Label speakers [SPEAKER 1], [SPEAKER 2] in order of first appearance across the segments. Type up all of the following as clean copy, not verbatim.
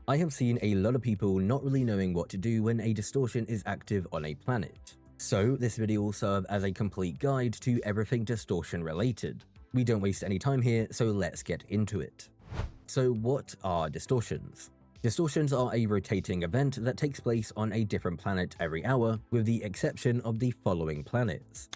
[SPEAKER 1] I have seen a lot of people not really knowing what to do when a distortion is active on a planet. So this video will serve as a complete guide to everything distortion related. We don't waste any time here, so let's get into it. So what are distortions? Distortions are a rotating event that takes place on a different planet every hour, with the exception of the following planets.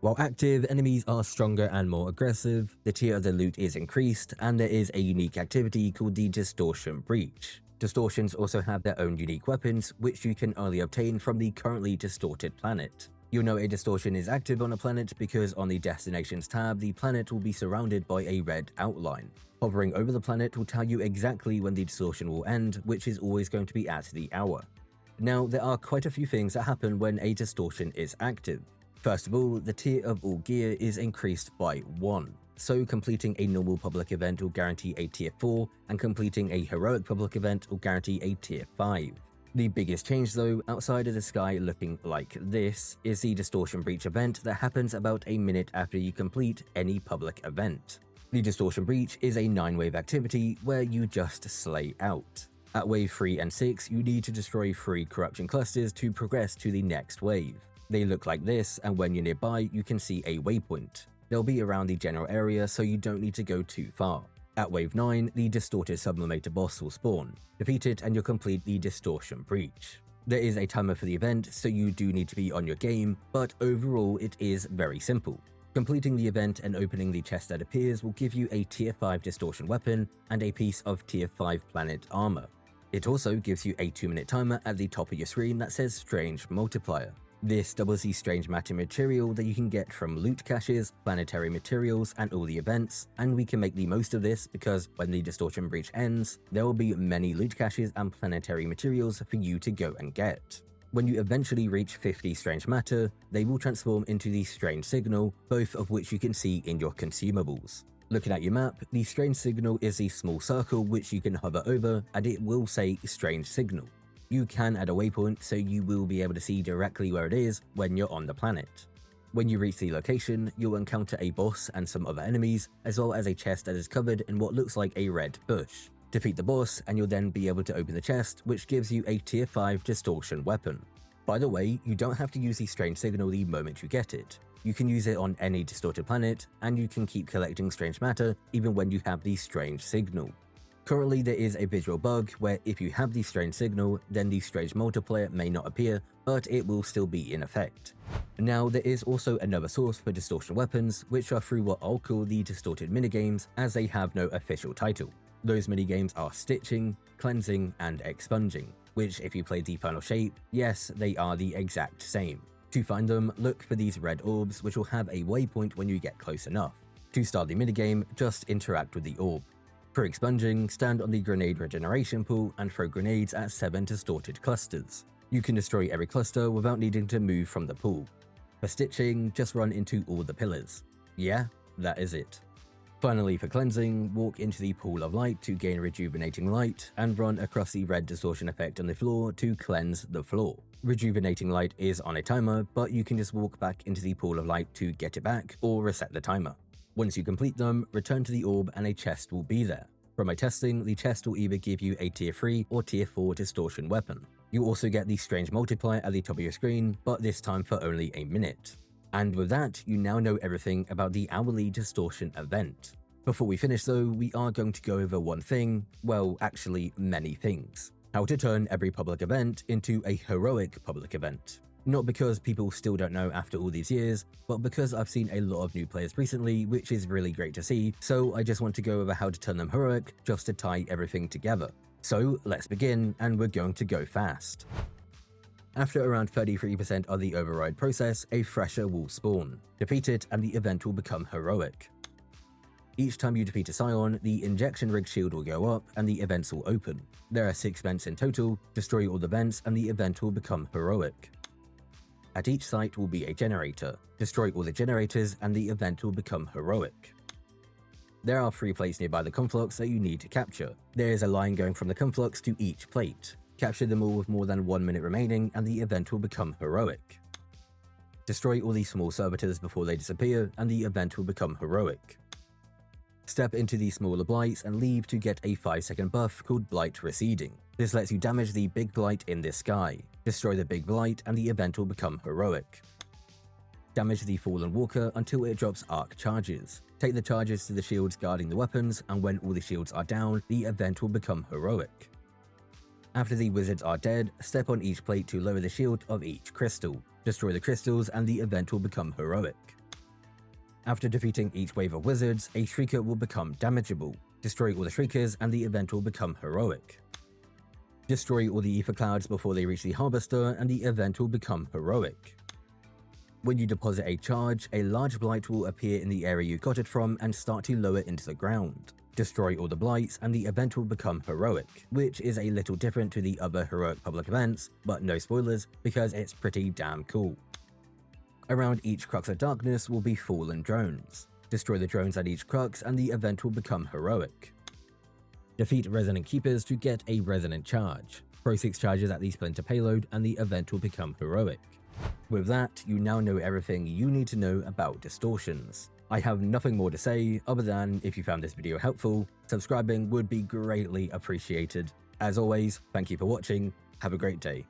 [SPEAKER 1] While active, enemies are stronger and more aggressive, the tier of the loot is increased, and there is a unique activity called the Distortion Breach. Distortions also have their own unique weapons, which you can only obtain from the currently distorted planet. You'll know a distortion is active on a planet because on the Destinations tab, the planet will be surrounded by a red outline. Hovering over the planet will tell you exactly when the distortion will end, which is always going to be at the hour. Now, there are quite a few things that happen when a distortion is active. First of all, the tier of all gear is increased by 1. So completing a normal public event will guarantee a tier 4, and completing a heroic public event will guarantee a tier 5. The biggest change though, outside of the sky looking like this, is the Distortion Breach event that happens about a minute after you complete any public event. The Distortion Breach is a 9-wave activity where you just slay out. At wave 3 and 6, you need to destroy 3 corruption clusters to progress to the next wave. They look like this, and when you're nearby, you can see a waypoint. They'll be around the general area, so you don't need to go too far. At wave 9, the distorted sublimator boss will spawn. Defeat it and you'll complete the Distortion Breach. There is a timer for the event, so you do need to be on your game, but overall it is very simple. Completing the event and opening the chest that appears will give you a tier 5 distortion weapon and a piece of tier 5 planet armor. It also gives you a 2-minute timer at the top of your screen that says Strange Multiplier. This doubles the strange matter material that you can get from loot caches, planetary materials, and all the events, and we can make the most of this because when the Distortion Breach ends, there will be many loot caches and planetary materials for you to go and get. When you eventually reach 50 strange matter, they will transform into the Strange Signal, both of which you can see in your consumables. Looking at your map, the Strange Signal is a small circle which you can hover over, and it will say Strange Signal. You can add a waypoint, so you will be able to see directly where it is when you're on the planet. When you reach the location, you'll encounter a boss and some other enemies, as well as a chest that is covered in what looks like a red bush. Defeat the boss and you'll then be able to open the chest, which gives you a tier 5 distortion weapon. By the way, you don't have to use the Strange Signal the moment you get it. You can use it on any distorted planet, and you can keep collecting strange matter even when you have the Strange Signal. Currently, there is a visual bug where if you have the Strange Signal, then the Strange Multiplier may not appear, but it will still be in effect. Now, there is also another source for distortion weapons, which are through what I'll call the distorted minigames, as they have no official title. Those minigames are Stitching, Cleansing, and Expunging, which if you play the final shape, yes, they are the exact same. To find them, look for these red orbs, which will have a waypoint when you get close enough. To start the minigame, just interact with the orb. For expunging, stand on the grenade regeneration pool and throw grenades at 7 distorted clusters. You can destroy every cluster without needing to move from the pool. For stitching, just run into all the pillars. Yeah, that is it. Finally, for cleansing, walk into the pool of light to gain rejuvenating light and run across the red distortion effect on the floor to cleanse the floor. Rejuvenating light is on a timer, but you can just walk back into the pool of light to get it back or reset the timer. Once you complete them, return to the orb and a chest will be there. From my testing, the chest will either give you a tier 3 or tier 4 distortion weapon. You also get the Strange Multiplier at the top of your screen, but this time for only a minute. And with that, you now know everything about the hourly distortion event. Before we finish though, we are going to go over one thing, well actually many things. How to turn every public event into a heroic public event. Not because people still don't know after all these years, but because I've seen a lot of new players recently, which is really great to see, so I just want to go over how to turn them heroic, just to tie everything together. So let's begin, and we're going to go fast. After around 33% of the override process, a Thresher will spawn. Defeat it and the event will become heroic. Each time you defeat a Scion, the injection rig shield will go up and the events will open. There are 6 vents in total, destroy all the vents and the event will become heroic. At each site will be a generator. Destroy all the generators and the event will become heroic. There are 3 plates nearby the conflux that you need to capture. There is a line going from the conflux to each plate. Capture them all with more than 1 minute remaining and the event will become heroic. Destroy all these small servitors before they disappear and the event will become heroic. Step into the smaller blights and leave to get a 5-second buff called Blight Receding. This lets you damage the big blight in this sky. Destroy the big blight and the event will become heroic. Damage the Fallen Walker until it drops arc charges. Take the charges to the shields guarding the weapons, and when all the shields are down, the event will become heroic. After the wizards are dead, step on each plate to lower the shield of each crystal. Destroy the crystals and the event will become heroic. After defeating each wave of wizards, a Shrieker will become damageable. Destroy all the Shriekers and the event will become heroic. Destroy all the Ether Clouds before they reach the Harvester and the event will become heroic. When you deposit a charge, a large blight will appear in the area you got it from and start to lower into the ground. Destroy all the blights and the event will become heroic, which is a little different to the other heroic public events, but no spoilers because it's pretty damn cool. Around each Crux of Darkness will be fallen drones. Destroy the drones at each Crux and the event will become heroic. Defeat Resonant Keepers to get a Resonant Charge. Throw 6 charges at the Splinter payload and the event will become heroic. With that, you now know everything you need to know about Distortions. I have nothing more to say other than if you found this video helpful, subscribing would be greatly appreciated. As always, thank you for watching, have a great day.